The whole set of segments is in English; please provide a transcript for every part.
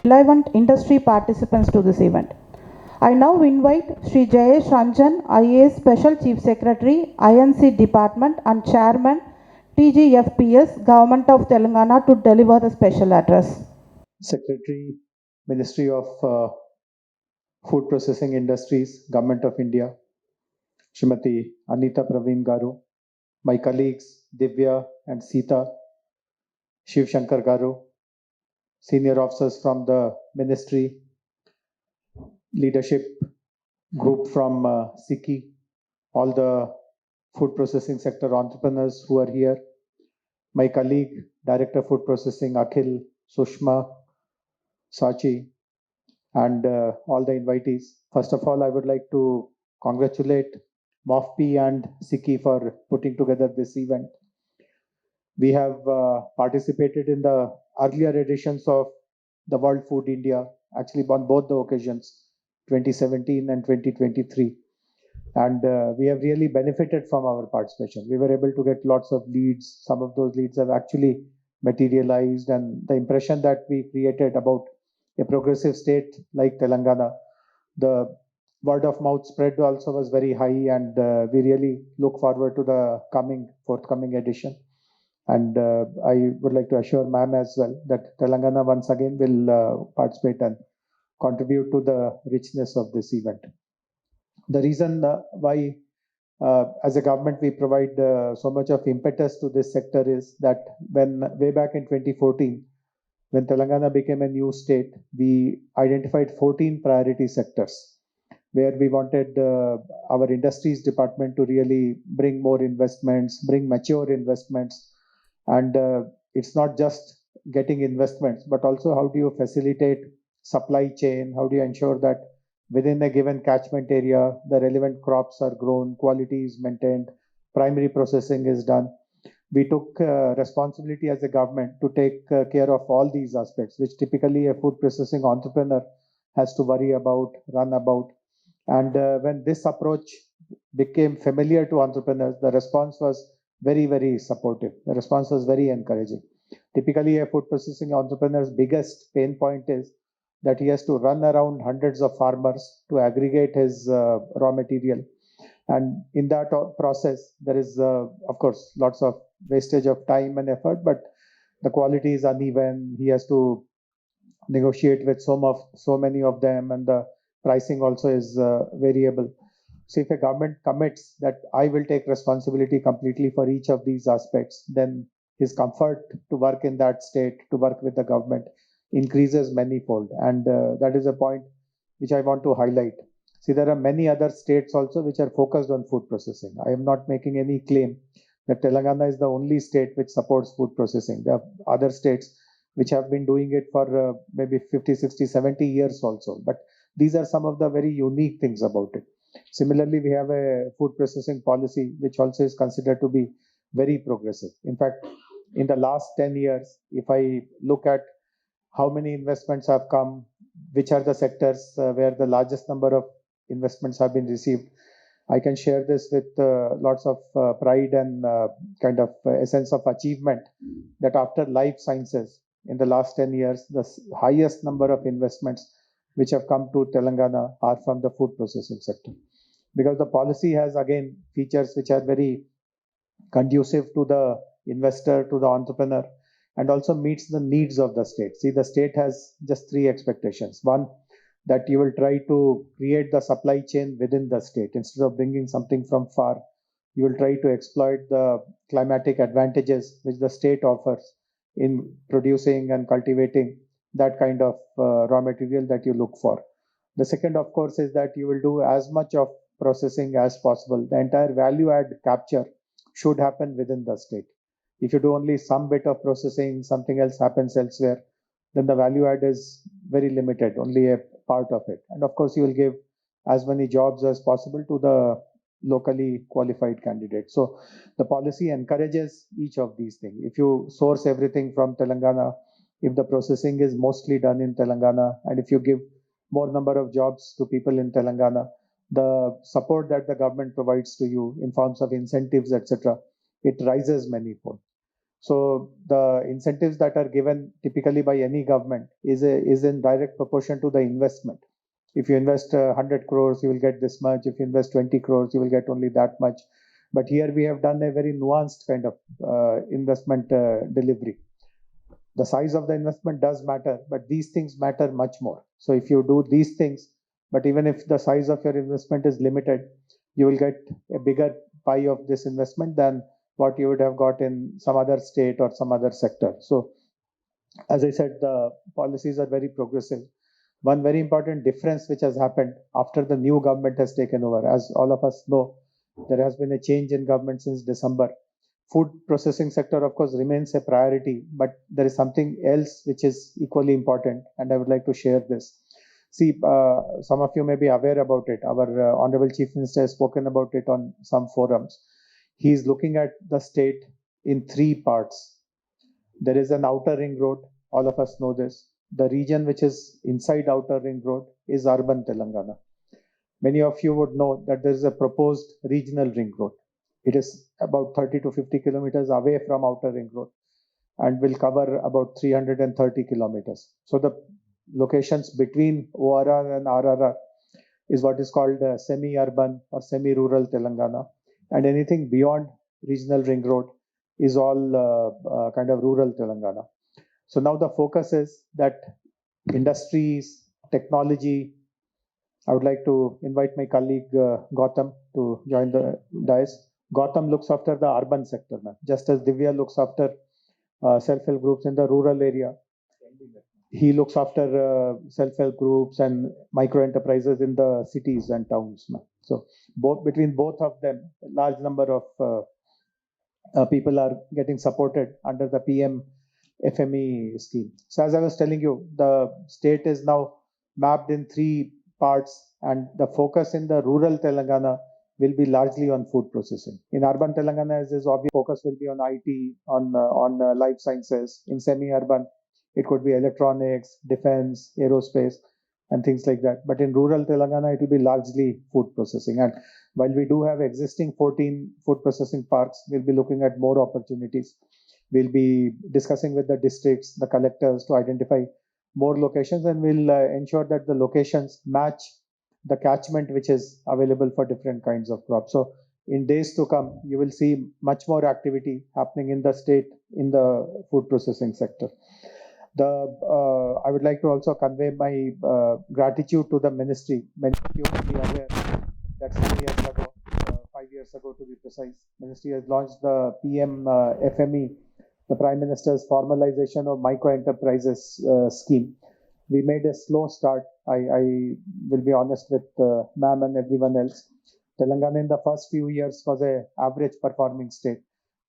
relevant industry participants to this event. I now invite Sri Jayesh Ranjan, IAS Special Chief Secretary, INC Department and Chairman, TGFPS, Government of Telangana to deliver the special address. Secretary, Ministry of Food Processing Industries, Government of India, Srimati Anita Praveen Garu, my colleagues Divya and Sita, Shiv Shankar Garu, senior officers from the ministry, leadership group from SICCI, all the food processing sector entrepreneurs who are here, my colleague, Director Food Processing, Akhil, Sushma, Sachi, and all the invitees. First of all, I would like to congratulate MOFPI and SICCI for putting together this event. We have participated in the earlier editions of the World Food India, actually on both the occasions, 2017 and 2023. And we have really benefited from our participation. We were able to get lots of leads. Some of those leads have actually materialized, and the impression that we created about a progressive state like Telangana, the word of mouth spread also was very high, and we really look forward to the forthcoming edition. And I would like to assure ma'am as well that Telangana once again will participate and contribute to the richness of this event. The reason why as a government we provide so much of impetus to this sector is that when way back in 2014, when Telangana became a new state, we identified 14 priority sectors where we wanted our industries department to really bring more investments, bring mature investments. And it's not just getting investments, but also how do you facilitate supply chain? How do you ensure that within a given catchment area, the relevant crops are grown, quality is maintained, primary processing is done? We took responsibility as a government to take care of all these aspects, which typically a food processing entrepreneur has to worry about, run about. And when this approach became familiar to entrepreneurs, the response was very, very supportive. The response was very encouraging. Typically, a food processing entrepreneur's biggest pain point is that he has to run around hundreds of farmers to aggregate his raw material. And in that process, there is, of course, lots of wastage of time and effort, but the quality is uneven. He has to negotiate with so many of them, and the pricing also is variable. So if a government commits that I will take responsibility completely for each of these aspects, then his comfort to work in that state, to work with the government, increases manifold. And that is a point which I want to highlight. See, there are many other states also which are focused on food processing. I am not making any claim that Telangana is the only state which supports food processing. There are other states which have been doing it for maybe 50, 60, 70 years also. But these are some of the very unique things about it. Similarly, we have a food processing policy which also is considered to be very progressive. In fact, in the last 10 years, if I look at how many investments have come, which are the sectors where the largest number of investments have been received, I can share this with lots of pride and kind of a sense of achievement that after life sciences, in the last 10 years, the highest number of investments which have come to Telangana are from the food processing sector. Because the policy has, again, features which are very conducive to the investor, to the entrepreneur, and also meets the needs of the state. See, the state has just three expectations. One, that you will try to create the supply chain within the state. Instead of bringing something from far, you will try to exploit the climatic advantages which the state offers in producing and cultivating that kind of raw material that you look for. The second, of course, is that you will do as much of processing as possible. The entire value add capture should happen within the state. If you do only some bit of processing, something else happens elsewhere, then the value add is very limited, only a part of it. And of course, you will give as many jobs as possible to the locally qualified candidates. So the policy encourages each of these things. If you source everything from Telangana, if the processing is mostly done in Telangana, and if you give more number of jobs to people in Telangana, the support that the government provides to you in forms of incentives, etc., it rises manifold. So the incentives that are given typically by any government is in direct proportion to the investment. If you invest 100 crores, you will get this much. If you invest 20 crores, you will get only that much. But here we have done a very nuanced kind of investment delivery. The size of the investment does matter, but these things matter much more. So if you do these things, but even if the size of your investment is limited, you will get a bigger pie of this investment than what you would have got in some other state or some other sector. So as I said, the policies are very progressive. One very important difference which has happened after the new government has taken over, as all of us know, there has been a change in government since December. Food processing sector, of course, remains a priority, but there is something else which is equally important, and I would like to share this. See, some of you may be aware about it. Our Honorable Chief Minister has spoken about it on some forums. He is looking at the state in three parts. There is an outer ring road, all of us know this. The region which is inside outer ring road is urban Telangana. Many of you would know that there is a proposed regional ring road. It is about 30 to 50 kilometers away from outer ring road and will cover about 330 kilometers. So the locations between ORR and RRR is what is called semi-urban or semi-rural Telangana, and anything beyond regional ring road is all kind of rural Telangana. So now the focus is that industries, technology. I would like to invite my colleague Gautam to join the dais. Gautam looks after the urban sector, man. Just as Divya looks after self-help groups in the rural area. He looks after self-help groups and micro enterprises in the cities and towns, man. So between both of them, a large number of people are getting supported under the PM FME scheme. So as I was telling you, the state is now mapped in three parts, and the focus in the rural Telangana will be largely on food processing. In urban Telangana, as is obvious, focus will be on IT, on life sciences. In semi-urban, it could be electronics, defense, aerospace, and things like that. But in rural Telangana, it will be largely food processing. And while we do have existing 14 food processing parks, we'll be looking at more opportunities. We'll be discussing with the districts, the collectors to identify more locations, and we'll ensure that the locations match the catchment which is available for different kinds of crops. So in days to come, you will see much more activity happening in the state in the food processing sector. I would like to also convey my gratitude to the ministry. Many of you will be aware that some years ago, 5 years ago to be precise, ministry has launched the PM FME, the Prime Minister's formalization of micro enterprises scheme. We made a slow start. I will be honest with ma'am and everyone else. Telangana in the first few years was a average performing state,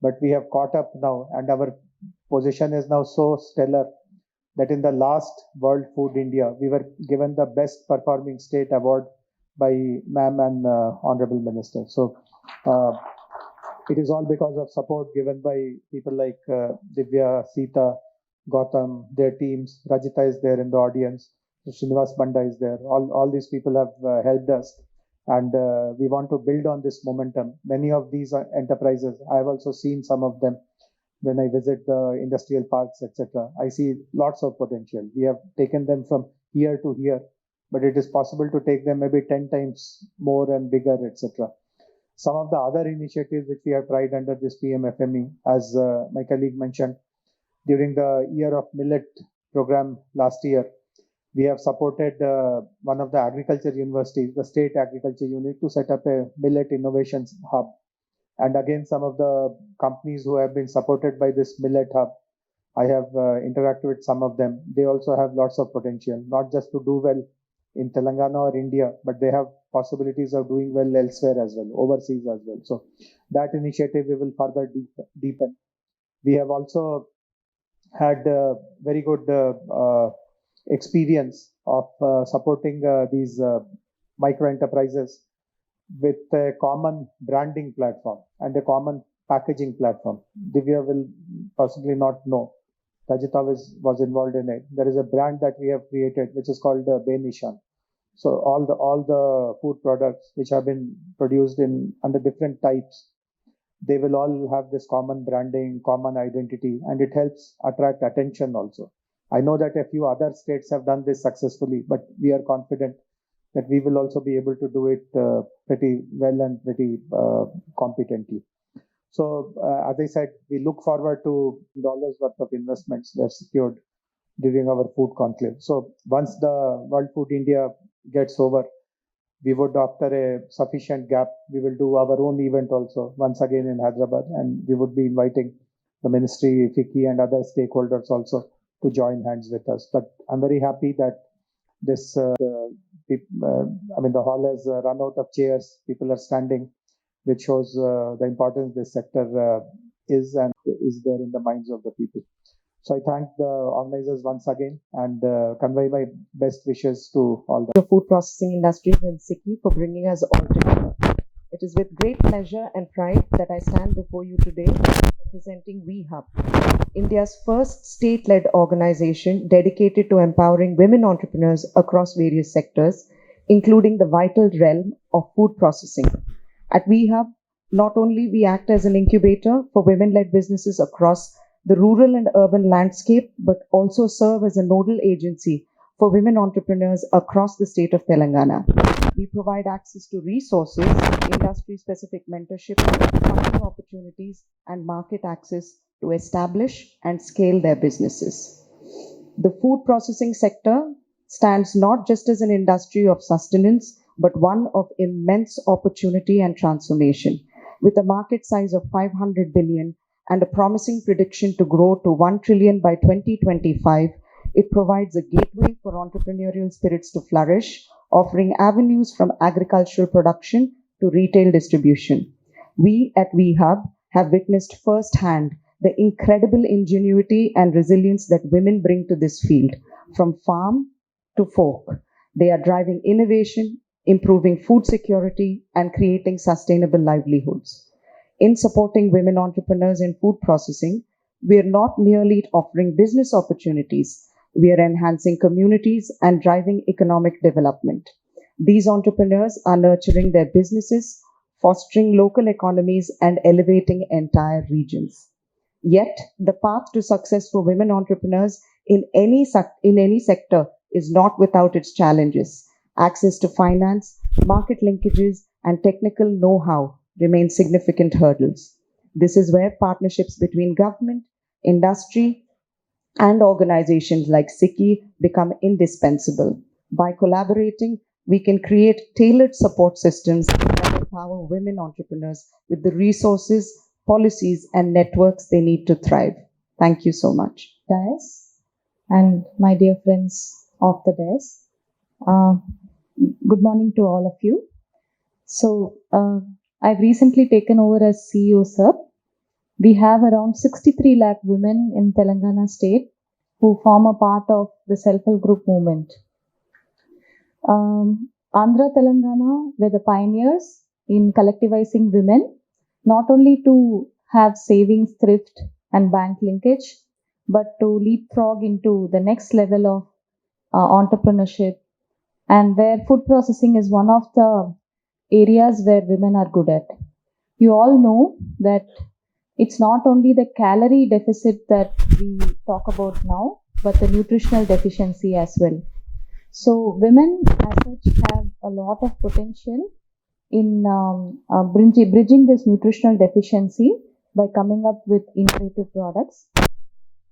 but we have caught up now, and our position is now so stellar that in the last World Food India, we were given the best performing state award by ma'am and honorable minister. So it is all because of support given by people like Divya, Sita, Gautam, their teams. Rajita is there in the audience. Srinivas Banda is there. All these people have helped us. And we want to build on this momentum. Many of these enterprises, I have also seen some of them when I visit the industrial parks, etc. I see lots of potential. We have taken them from here to here, but it is possible to take them maybe 10 times more and bigger, etc. Some of the other initiatives which we have tried under this PMFME, as my colleague mentioned, during the year of millet program last year, we have supported one of the agriculture universities, the state agriculture unit, to set up a millet innovations hub. And again, some of the companies who have been supported by this millet hub, I have interacted with some of them. They also have lots of potential, not just to do well in Telangana or India, but they have possibilities of doing well elsewhere as well, overseas as well. So that initiative we will further deepen. We have also had very good experience of supporting these micro enterprises with a common branding platform and a common packaging platform. Divya will possibly not know. Rajita was involved in it. There is a brand that we have created which is called Benishan. So all the food products which have been produced in under different types they will all have this common branding, common identity, and it helps attract attention also. I know that a few other states have done this successfully, but we are confident that we will also be able to do it pretty well and pretty competently. So, as I said, we look forward to dollars worth of investments that are secured during our food conclave. So, once the World Food India gets over, we would, after a sufficient gap, we will do our own event also once again in Hyderabad, and we would be inviting the ministry, FICCI, and other stakeholders also to join hands with us. But I'm very happy that this, the hall has run out of chairs. People are standing, which shows the importance this sector is and is there in the minds of the people. So I thank the organizers once again and convey my best wishes to all the food processing industries in SICCI for bringing us all together. It is with great pleasure and pride that I stand before you today representing WeHub, India's first state-led organization dedicated to empowering women entrepreneurs across various sectors, including the vital realm of food processing. At WeHub, not only we act as an incubator for women-led businesses across the rural and urban landscape, but also serve as a nodal agency for women entrepreneurs across the state of Telangana. We provide access to resources, industry-specific mentorship, funding opportunities, and market access to establish and scale their businesses. The food processing sector stands not just as an industry of sustenance, but one of immense opportunity and transformation. With a market size of 500 billion and a promising prediction to grow to 1 trillion by 2025, it provides a gateway for entrepreneurial spirits to flourish, offering avenues from agricultural production to retail distribution. We at WeHub have witnessed firsthand the incredible ingenuity and resilience that women bring to this field, from farm to fork. They are driving innovation, improving food security, and creating sustainable livelihoods. In supporting women entrepreneurs in food processing, we are not merely offering business opportunities, we are enhancing communities and driving economic development. These entrepreneurs are nurturing their businesses, fostering local economies, and elevating entire regions. Yet, the path to success for women entrepreneurs in any sector is not without its challenges. Access to finance, market linkages, and technical know-how remain significant hurdles. This is where partnerships between government, industry, and organizations like SICCI become indispensable. By collaborating, we can create tailored support systems that empower women entrepreneurs with the resources, policies, and networks they need to thrive. Thank you so much. Dais and my dear friends of the Dais. Good morning to all of you. So, I've recently taken over as CEO, sir. We have around 63 lakh women in Telangana state who form a part of the self-help group movement. Andhra Telangana were the pioneers in collectivizing women, not only to have savings, thrift, and bank linkage, but to leapfrog into the next level of entrepreneurship, and where food processing is one of the areas where women are good at. You all know that it's not only the calorie deficit that we talk about now, but the nutritional deficiency as well. So women as such have a lot of potential in bridging this nutritional deficiency by coming up with innovative products.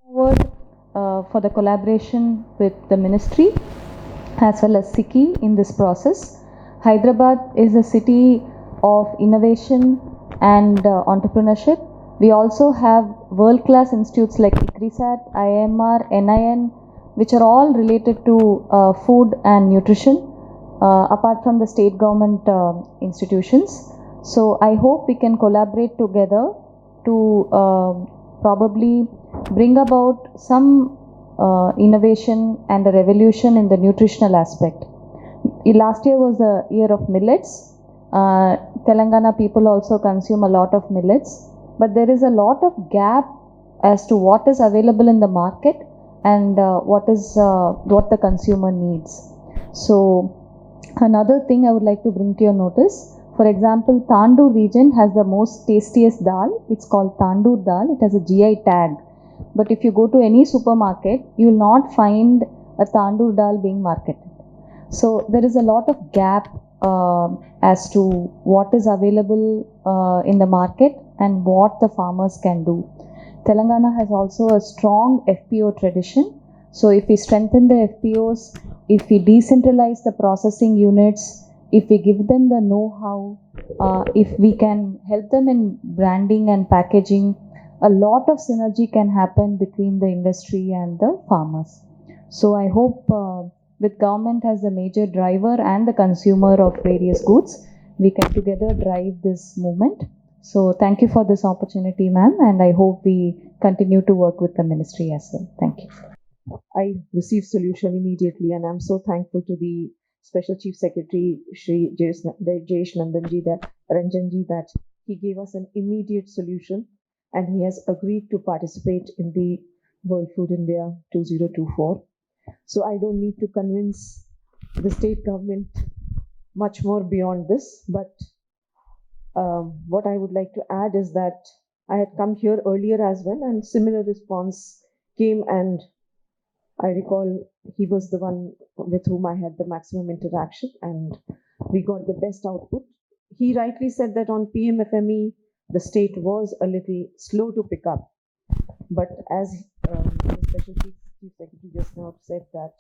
Forward for the collaboration with the ministry as well as SICCI in this process. Hyderabad is a city of innovation and entrepreneurship. We also have world-class institutes like ICRISAT, IMR, NIN, which are all related to food and nutrition, apart from the state government institutions. So I hope we can collaborate together to probably bring about some innovation and a revolution in the nutritional aspect. Last year was the year of millets. Telangana people also consume a lot of millets, but there is a lot of gap as to what is available in the market and what the consumer needs. So another thing I would like to bring to your notice, For example, Tandoor region has the most tastiest dal. It's called Tandoor dal. It has a GI tag. But if you go to any supermarket, you will not find a Tandoor dal being marketed. So there is a lot of gap as to what is available in the market and what the farmers can do. Telangana has also a strong FPO tradition. So if we strengthen the FPOs, if we decentralize the processing units, if we give them the know-how, if we can help them in branding and packaging, a lot of synergy can happen between the industry and the farmers. So I hope with government as the major driver and the consumer of various goods, we can together drive this movement. So thank you for this opportunity, ma'am, and I hope we continue to work with the ministry as well. Thank you. I received solution immediately, and I'm so thankful to the Special Chief Secretary Shri Jayesh Ranjanji that he gave us an immediate solution, and he has agreed to participate in the World Food India 2024. So I don't need to convince the state government much more beyond this, but what I would like to add is that I had come here earlier as well, and similar response came, and I recall he was the one with whom I had the maximum interaction, and we got the best output. He rightly said that on PMFME, the state was a little slow to pick up, but as the Special Chief Secretary just now said that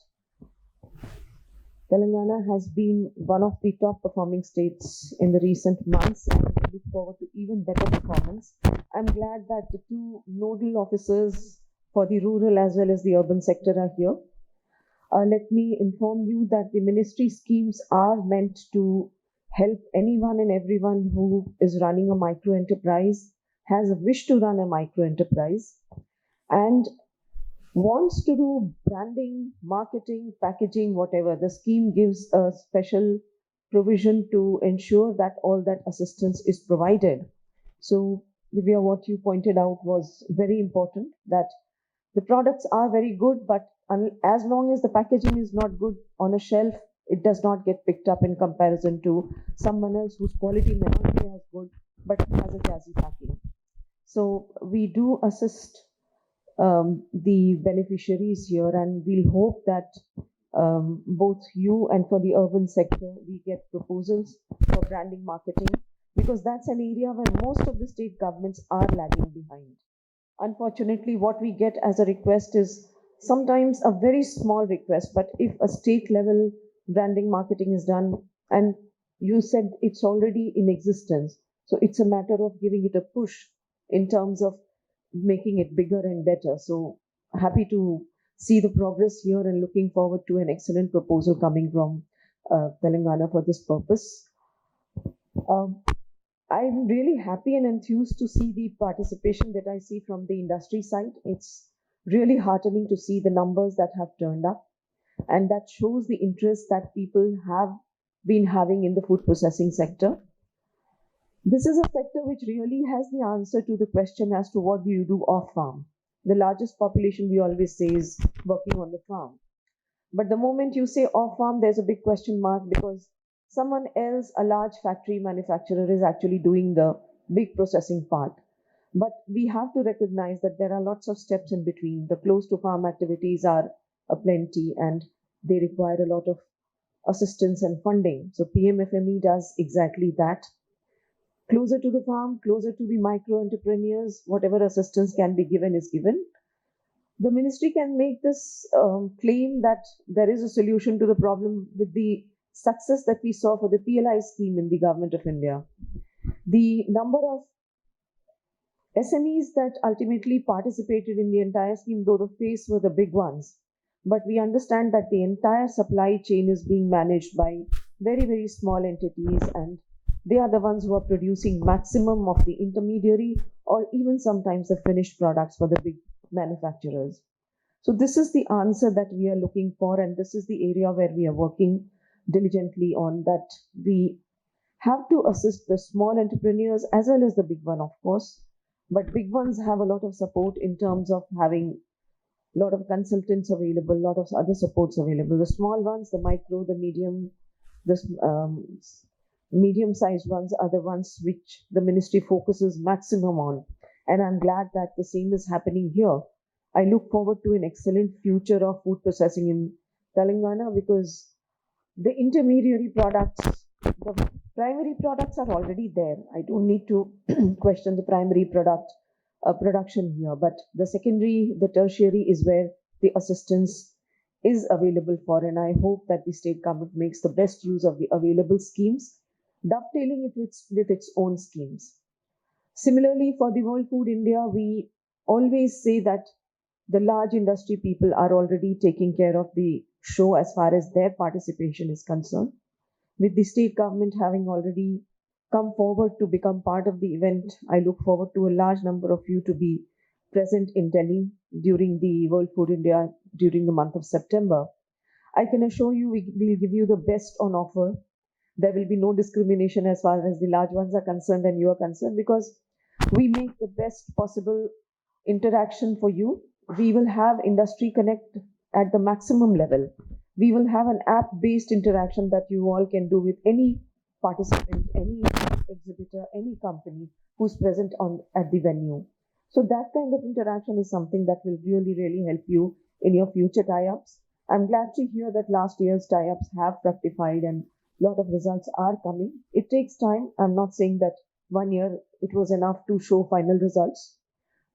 Telangana has been one of the top performing states in the recent months, and we look forward to even better performance. I'm glad that the two nodal officers for the rural as well as the urban sector are here. Let me inform you that the ministry schemes are meant to help anyone and everyone who is running a micro enterprise, has a wish to run a micro enterprise, and wants to do branding, marketing, packaging, whatever. The scheme gives a special provision to ensure that all that assistance is provided. So, Divya, what you pointed out was very important, that the products are very good, but as long as the packaging is not good on a shelf, it does not get picked up in comparison to someone else whose quality may not be as good, but has a jazzy packing. So we do assist the beneficiaries here, and we'll hope that both you and for the urban sector, we get proposals for branding marketing, because that's an area where most of the state governments are lagging behind. Unfortunately, what we get as a request is sometimes a very small request, but if a state level branding marketing is done, and you said it's already in existence, so it's a matter of giving it a push in terms of making it bigger and better. So happy to see the progress here and looking forward to an excellent proposal coming from Telangana for this purpose. I'm really happy and enthused to see the participation that I see from the industry side. It's really heartening to see the numbers that have turned up, and that shows the interest that people have been having in the food processing sector. This is a sector which really has the answer to the question as to what do you do off farm. The largest population, we always say, is working on the farm. But the moment you say off farm, there's a big question mark, because someone else, a large factory manufacturer, is actually doing the big processing part. But we have to recognize that there are lots of steps in between. The close to farm activities are aplenty, and they require a lot of assistance and funding. So PMFME does exactly that. Closer to the farm, closer to the micro entrepreneurs, whatever assistance can be given is given. The ministry can make this claim that there is a solution to the problem with the success that we saw for the PLI scheme in the Government of India. The number of SMEs that ultimately participated in the entire scheme, though the face were the big ones, but we understand that the entire supply chain is being managed by very, very small entities, and they are the ones who are producing maximum of the intermediary or even sometimes the finished products for the big manufacturers. So this is the answer that we are looking for, and this is the area where we are working diligently on, that we have to assist the small entrepreneurs as well as the big one, of course. But big ones have a lot of support in terms of having a lot of consultants available, a lot of other supports available. The small ones, the micro, the medium, the Medium-sized ones are the ones which the ministry focuses maximum on. And I'm glad that the same is happening here. I look forward to an excellent future of food processing in Telangana because the intermediary products, the primary products are already there. I don't need to question the primary production here, but the secondary, the tertiary is where the assistance is available for, and I hope that the state government makes the best use of the available schemes, dovetailing it with its own schemes. Similarly, for the World Food India, we always say that the large industry people are already taking care of the show as far as their participation is concerned. With the state government having already come forward to become part of the event, I look forward to a large number of you to be present in Delhi during the World Food India during the month of September. I can assure you we will give you the best on offer. There will be no discrimination as far as the large ones are concerned and you are concerned because we make the best possible interaction for you. We will have industry connect at the maximum level. We will have an app-based interaction that you all can do with any participant, any exhibitor, any company who's present at the venue. So that kind of interaction is something that will really, really help you in your future tie-ups. I'm glad to hear that last year's tie-ups have fructified and a lot of results are coming. It takes time. I'm not saying that 1 year it was enough to show final results,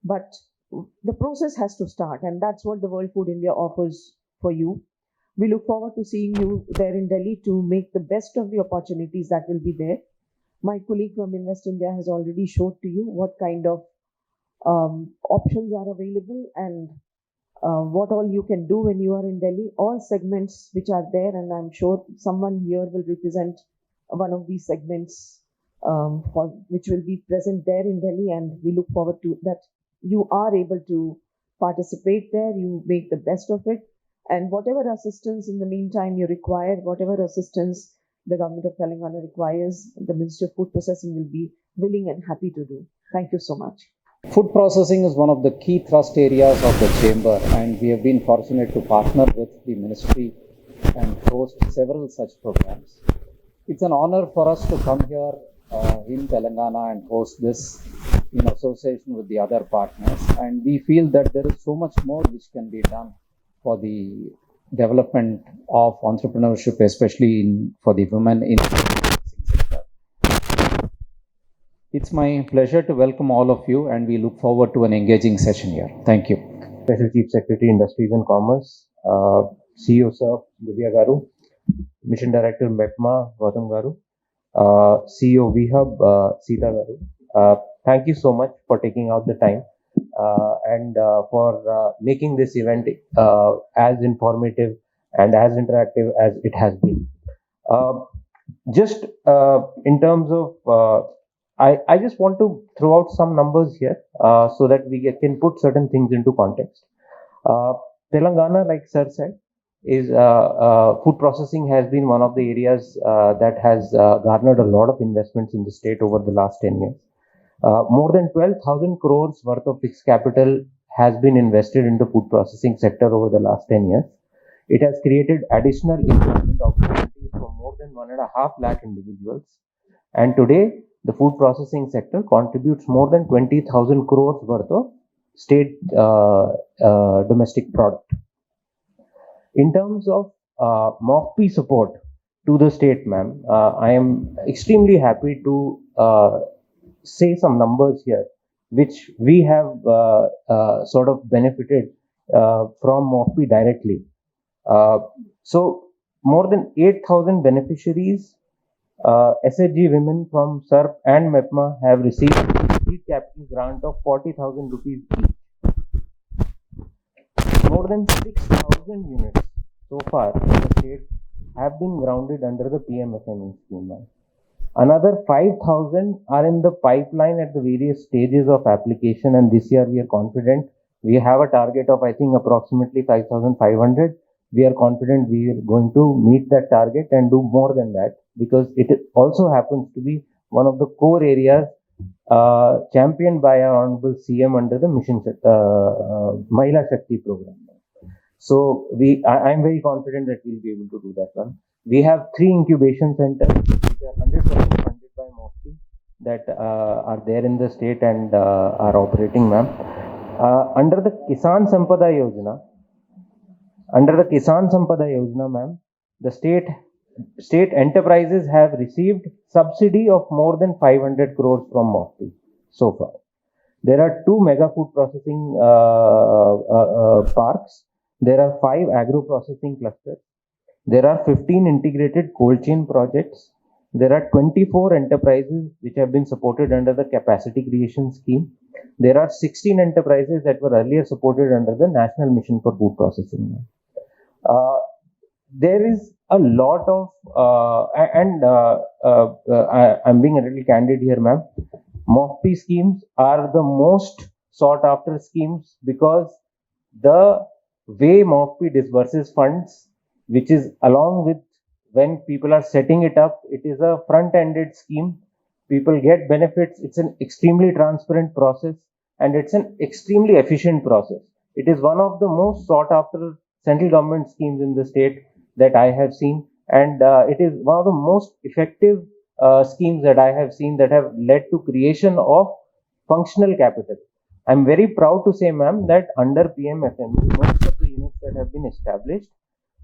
but the process has to start, and that's what the World Food India offers for you. We look forward to seeing you there in Delhi to make the best of the opportunities that will be there. My colleague from Invest India has already showed to you what kind of options are available and what all you can do when you are in Delhi. All segments which are there, and I'm sure someone here will represent one of these segments which will be present there in Delhi, and we look forward to that you are able to participate there, you make the best of it, and whatever assistance in the meantime you require, whatever assistance the government of Telangana requires, the Ministry of Food Processing will be willing and happy to do. Thank you so much. Food processing is one of the key thrust areas of the Chamber, and we have been fortunate to partner with the Ministry and host several such programs. It's an honor for us to come here in Telangana and host this in association with the other partners, and we feel that there is so much more which can be done for the development of entrepreneurship, especially for the women in the processing sector. It's my pleasure to welcome all of you, and we look forward to an engaging session here. Thank you. Special Chief Secretary Industries and Commerce, CEO Sir Divya Garu, Mission Director MEPMA Gautam Garu, CEO VHub Sita Garu. Thank you so much for taking out the time and for making this event as informative and as interactive as it has been. Just in terms of, I just want to throw out some numbers here so that we can put certain things into context. Telangana, like Sir said, is food processing has been one of the areas that has garnered a lot of investments in the state over the last 10 years. More than 12,000 crores worth of fixed capital has been invested in the food processing sector over the last 10 years. It has created additional employment opportunities for more than 1.5 lakh individuals. And today, the food processing sector contributes more than 20,000 crores worth of state domestic product. In terms of MOFPI support to the state, ma'am, I am extremely happy to say some numbers here, which we have sort of benefited from MOFPI directly. So more than 8,000 beneficiaries, SHG women from SERP and MEPMA have received a seed capital grant of 40,000 rupees each. More than 6,000 units so far in the state have been grounded under the PMFME scheme. Another 5,000 are in the pipeline at the various stages of application, and this year we are confident. We have a target of, I think, approximately 5,500. We are confident we are going to meet that target and do more than that, because it also happens to be one of the core areas championed by our Honorable CM under the Mission Mahila Shakti program. So I am very confident that we will be able to do that one. We have 3 incubation centers which which are 100% funded by MOFPI that are there in the state and are operating, ma'am. Under the Kisan Sampada Yojana, ma'am, the state enterprises have received subsidy of more than 500 crores from MOFPI so far. There are 2 mega food processing parks. There are 5 agro processing clusters. There are 15 integrated cold chain projects. There are 24 enterprises which have been supported under the capacity creation scheme. There are 16 enterprises that were earlier supported under the National Mission for Food Processing. There is a lot of, I'm being a little candid here, ma'am. MOFPI schemes are the most sought after schemes because the way MOFPI disburses funds, which is along with when people are setting it up, it is a front-ended scheme. People get benefits. It's an extremely transparent process and it's an extremely efficient process. It is one of the most sought after central government schemes in the state that I have seen, and it is one of the most effective schemes that I have seen that have led to creation of functional capital. I'm very proud to say, ma'am, that under PMFME, most of the units that have been established,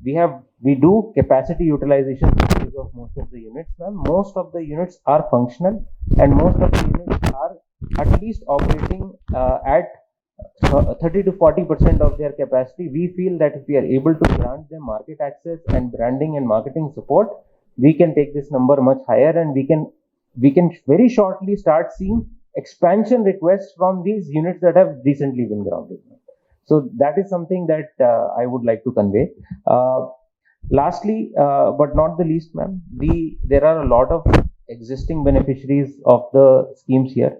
we do capacity utilization studies of most of the units, ma'am. Most of the units are functional, and most of the units are at least operating at 30 to 40% of their capacity. We feel that if we are able to grant them market access and branding and marketing support, we can take this number much higher, and we can very shortly start seeing expansion requests from these units that have recently been grounded. So that is something that I would like to convey. Lastly, but not the least, ma'am, there are a lot of existing beneficiaries of the schemes here,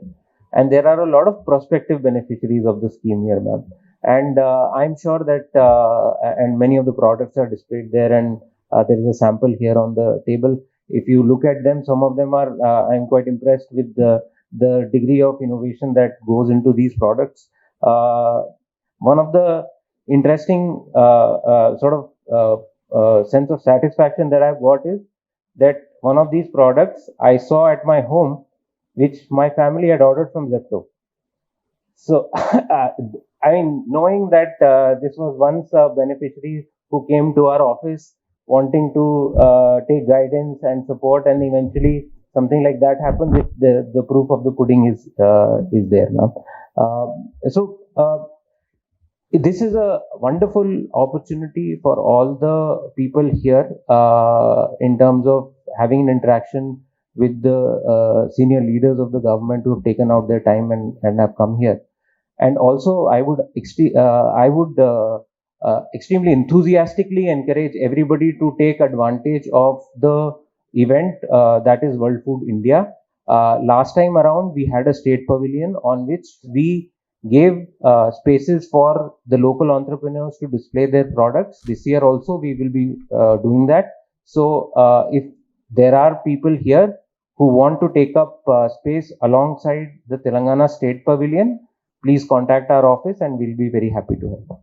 and there are a lot of prospective beneficiaries of the scheme here, ma'am. And I'm sure that, and many of the products are displayed there, and there is a sample here on the table. If you look at them, some of them are, I'm quite impressed with the degree of innovation that goes into these products. One of the interesting sense of satisfaction that I've got is that one of these products I saw at my home, which my family had ordered from Zepto. So, I mean, knowing that this was once a beneficiary who came to our office wanting to take guidance and support, and eventually something like that happened, the proof of the pudding is there now. This is a wonderful opportunity for all the people here in terms of having an interaction with the senior leaders of the government who have taken out their time and have come here. And also, I would extremely enthusiastically encourage everybody to take advantage of the event that is World Food India. Last time around, we had a state pavilion on which we gave spaces for the local entrepreneurs to display their products. This year also, we will be doing that. So, if there are people here who want to take up space alongside the Telangana State Pavilion, please contact our office and we'll be very happy to help.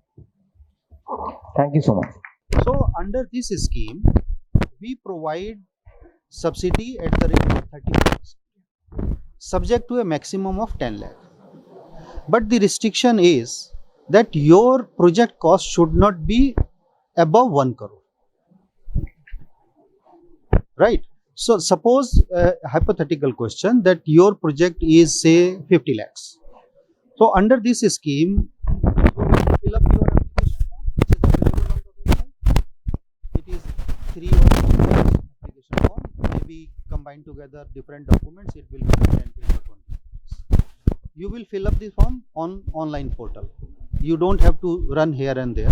Thank you so much. So, under this scheme, we provide subsidy at the rate of 30%, subject to a maximum of 10 lakh. But the restriction is that your project cost should not be above 1 crore. Right? So, suppose a hypothetical question that your project is, say, 50 lakhs. So, under this scheme, you will fill up your application form, which is available on the website. It is 3 or 4 pages application form. Maybe combine together different documents, it will be 10 pages or 20 pages. You will fill up the form on online portal. You don't have to run here and there.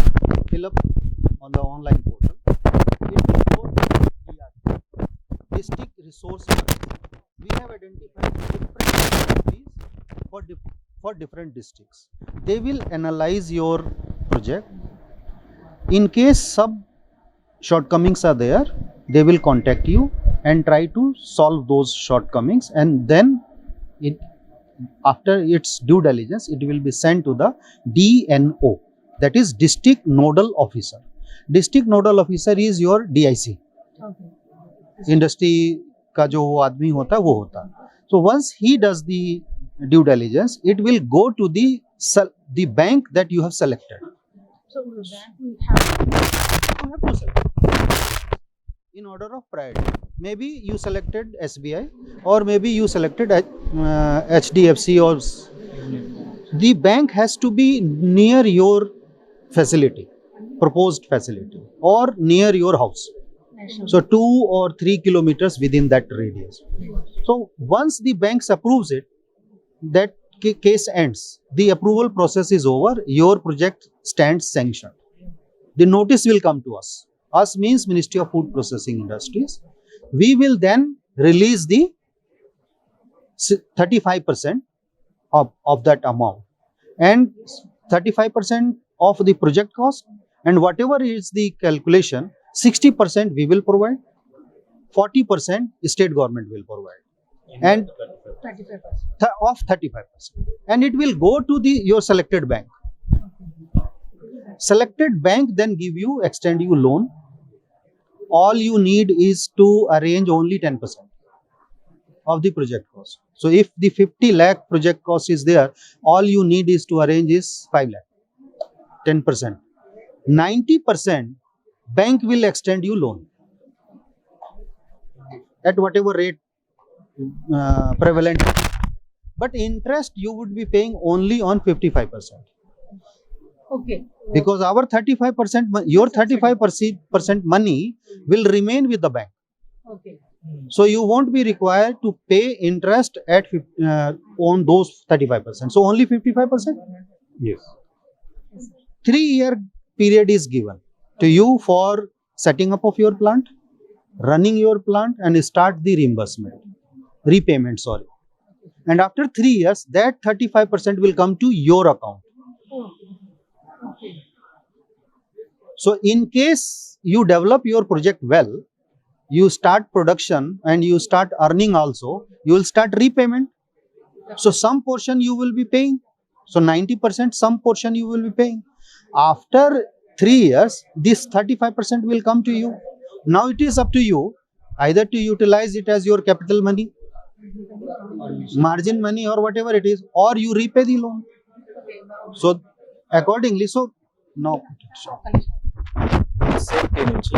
Fill up on the online portal. It will go to DRP, District Resource Person. We have identified different categories for different districts. They will analyze your project. In case some shortcomings are there, they will contact you and try to solve those shortcomings, and then after its due diligence, it will be sent to the DNO, that is District Nodal Officer. District Nodal Officer is your DIC, Industry का जो वो आदमी होता है वो होता है. So once he does the due diligence, it will go to the bank that you have selected. So the bank will have You have to select in order of priority. Maybe you selected SBI, or maybe you selected HDFC, or the bank has to be near your facility, proposed facility, or near your house. So 2 or 3 kilometers within that radius. So once the banks approves it, that case ends. The approval process is over. Your project stands sanctioned. The notice will come to us. Us means Ministry of Food Processing Industries. We will then release the 35% of that amount, and 35% of the project cost, and whatever is the calculation, 60% we will provide, 40% state government will provide, and 35%. of 35%, and it will go to your selected bank. Selected bank then extend you loan. All you need is to arrange only 10% of the project cost. So if the 50 lakh project cost is there, all you need is to arrange is 5 lakh, 10%. 90% bank will extend you loan at whatever rate prevalent, but interest you would be paying only on 55%, Okay. because our 35%, your 35% money will remain with the bank. Okay. So you won't be required to pay interest at on those 35%. So only 55%. Yes. 3-year period is given to you for setting up of your plant, running your plant, and start the repayment. And after 3 years, that 35% will come to your account. Okay. So in case you develop your project well, you start production and you start earning also, you will start repayment. So some portion you will be paying. So 90%, some portion you will be paying. After 3 years, this 35% will come to you. Now it is up to you either to utilize it as your capital money, margin money, or whatever it is, or you repay the loan. So accordingly, so now safety నుంచి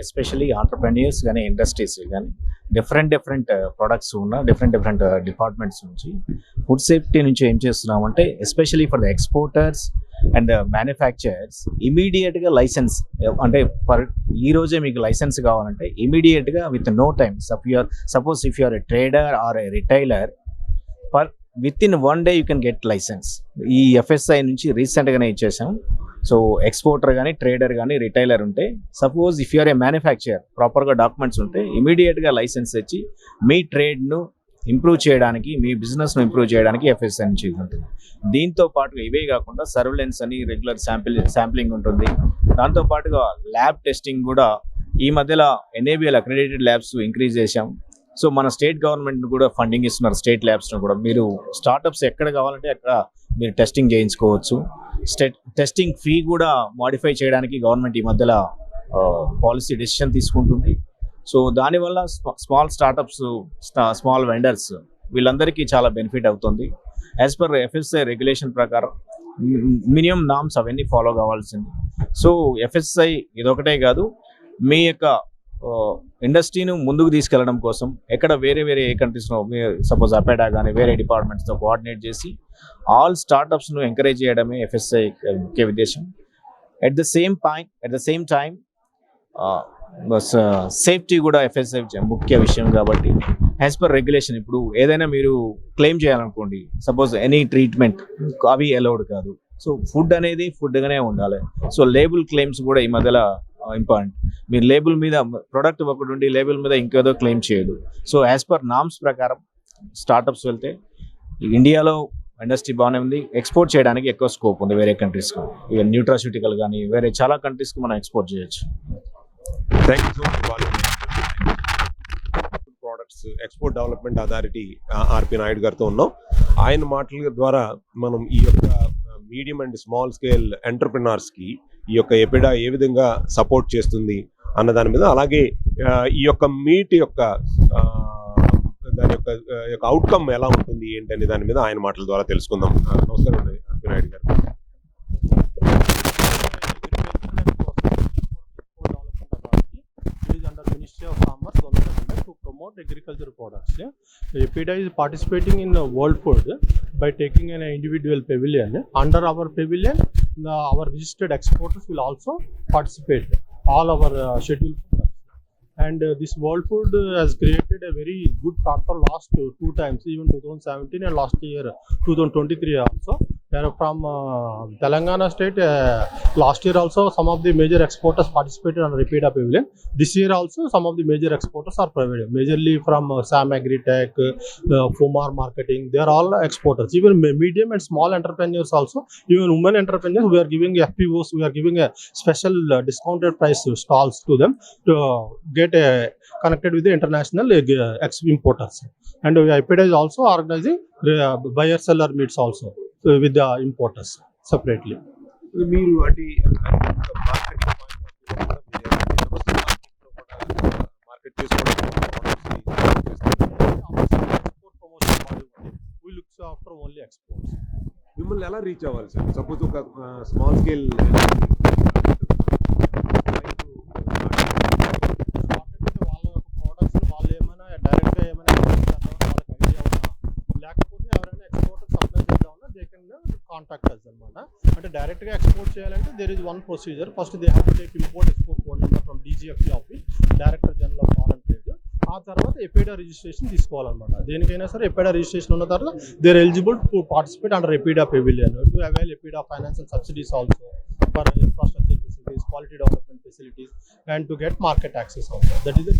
especially entrepreneurs కానీ industries కానీ different products ఉన్న different departments నుంచి food safety నుంచి ఏం చేస్తున్నామంటే especially for the exporters and manufacturers ఇమీడియట్గా licence అంటే ఈ రోజే మీకు లైసెన్స్ కావాలంటే ఇమీడియట్గా with no time suppose if you are a trader or a retailer with in 1 day you can get licence. ఈ ఎఫ్ఎస్ఐ నుంచి రీసెంట్గానే ఇచ్చేసాం. సో ఎక్స్పోర్టర్ కానీ ట్రేడర్ కానీ రిటైలర్ ఉంటే suppose if you're a manufacturer ప్రాపర్గా డాక్యుమెంట్స్ ఉంటే ఇమీడియట్గా లైసెన్స్ ఇచ్చి మీ ట్రేడ్ను ఇంప్రూవ్ చేయడానికి, మీ బిజినెస్ను ఇంప్రూవ్ చేయడానికి ఎఫ్ఎస్ఐ నుంచి ఉంటుంది. దీంతో పాటుగా ఇవే కాకుండా సర్వేలెన్స్ అని రెగ్యులర్ శాంప్లింగ్ ఉంటుంది. దాంతోపాటుగా ల్యాబ్ టెస్టింగ్ కూడా ఈ మధ్యలో ఎన్ఏబిఎల్ అక్రెడిటెడ్ ల్యాబ్స్ ఇంక్రీజ్ చేశాం. సో మన స్టేట్ గవర్నమెంట్ కూడా ఫండింగ్ ఇస్తున్నారు స్టేట్ ల్యాబ్స్ను కూడా. మీరు స్టార్టప్స్ ఎక్కడ కావాలంటే అక్కడ మీరు టెస్టింగ్ చేయించుకోవచ్చు. టెస్టింగ్ ఫీ కూడా మాడిఫై చేయడానికి గవర్నమెంట్ ఈ మధ్యలో పాలసీ డెసిషన్ తీసుకుంటుంది. సో దానివల్ల స్మాల్ స్టార్టప్స్, స్మాల్ వెండర్స్ వీళ్ళందరికీ చాలా బెనిఫిట్ అవుతుంది. యాజ్ పర్ ఎఫ్ఎస్ఐ రెగ్యులేషన్ ప్రకారం మినిమం నామ్స్ అవన్నీ ఫాలో కావాల్సింది. సో ఎఫ్ఎస్ఐ ఇదొకటే కాదు, మీ యొక్క ఇండస్ట్రీని ముందుకు తీసుకెళ్లడం కోసం ఎక్కడ వేరే ఏ కంట్రీస్లో సపోజ్ అపెడా కానీ వేరే డిపార్ట్మెంట్స్తో కోఆర్డినేట్ చేసి ఆల్ స్టార్టప్స్ను ఎంకరేజ్ చేయడమే ఎఫ్ఎస్ఐ ముఖ్య ఉద్దేశం. At the same time safety కూడా ఎఫ్ఎస్ఐ ముఖ్య విషయం. కాబట్టి యాజ్ పర్ రెగ్యులేషన్ ఇప్పుడు ఏదైనా మీరు క్లెయిమ్ చేయాలనుకోండి, సపోజ్ ఎనీ ట్రీట్మెంట్, అవి అలౌడ్ కాదు. సో ఫుడ్ అనేది ఫుడ్గానే ఉండాలి. సో లేబుల్ క్లెయిమ్స్ కూడా ఈ మధ్యలో ఇంపార్టెంట్. మీరు లేబుల్ మీద ప్రొడక్ట్ ఒకటి ఉండి లేబుల్ మీద ఇంకేదో క్లెయిమ్ చేయదు. సో యాజ్ పర్ నామ్స్ ప్రకారం స్టార్టప్స్ వెళ్తే ఇండియాలో ఇండస్ట్రీ బాగానే ఉంది. ఎక్స్పోర్ట్ చేయడానికి ఎక్కువ స్కోప్ ఉంది వేరే కంట్రీస్కి. ఈవెన్ న్యూట్రాస్యూటికల్ కానీ వేరే చాలా కంట్రీస్కి మనం ఎక్స్పోర్ట్ చేయొచ్చు. Thank you so much. Products export development authority RP Naidu గారితో ఉన్నాం. ఆయన మాటల ద్వారా మనం ఈ యొక్క మీడియం అండ్ స్మాల్ స్కేల్ ఎంటర్ప్రినర్స్కి ఈ యొక్క ఎపిడా ఏ విధంగా సపోర్ట్ చేస్తుంది, అన్న దాని మీద, అలాగే ఈ యొక్క మీట్ యొక్క దాని యొక్క అవుట్కమ్ ఎలా ఉంటుంది ఏంటనే దాని మీద ఆయన మాటల ద్వారా తెలుసుకుందాం. నమస్కారం అండి ఆర్పి నాయుడు గారు. Ministry of Commerce, Government of India, to promote agricultural products. Yeah? EPIDA is participating in World Food by taking an individual pavilion. Under our pavilion, our registered exporters will also participate, all our scheduled products. And this World Food has created a very good platform last two times, even 2017 and last year 2023 also. From Telangana state, last year also some of the major exporters participated on EPIDA pavilion. This year also some of the major exporters are provided, majorly from Sam Agritech, Fomar Marketing. They are all exporters. Even medium and small entrepreneurs also, even women entrepreneurs, we are giving FPOs, we are giving a special discounted price stalls to them to get connected with the international importers. And EPIDA is also organizing buyer-seller meets also with the importers separately. మీరు అంటే market చేసుకోవడం We look after only exports. మిమ్మల్ని ఎలా reach అవ్వాలి sir? Suppose ఒక small scale వాళ్ళ products వాళ్ళు ఏమైనా డైరెక్ట్గా ఏమైనా వాళ్ళకి ఐడియా ఉన్నా, లేకపోతే ఎవరైనా ఎక్స్పోర్ట్ సప్లై చేద్దామన్నా దే కెన్ కాంటాక్ట్ అస్ అనమాట. అంటే డైరెక్ట్గా ఎక్స్పోర్ట్ చేయాలంటే there is one procedure. First they have to take import export code number from DGFT office, director general of foreign trade. ఆ తర్వాత EPIDA రిజిస్ట్రేషన్ తీసుకోవాలన్నమాట. దేనికైనా సరే EPIDA రిజిస్ట్రేషన్ ఉన్న తర్వాత they are eligible to participate under EPIDA pavilion, to avail EPIDA financial subsidies also for infrastructure facilities, quality development facilities, and to get market access also. That is the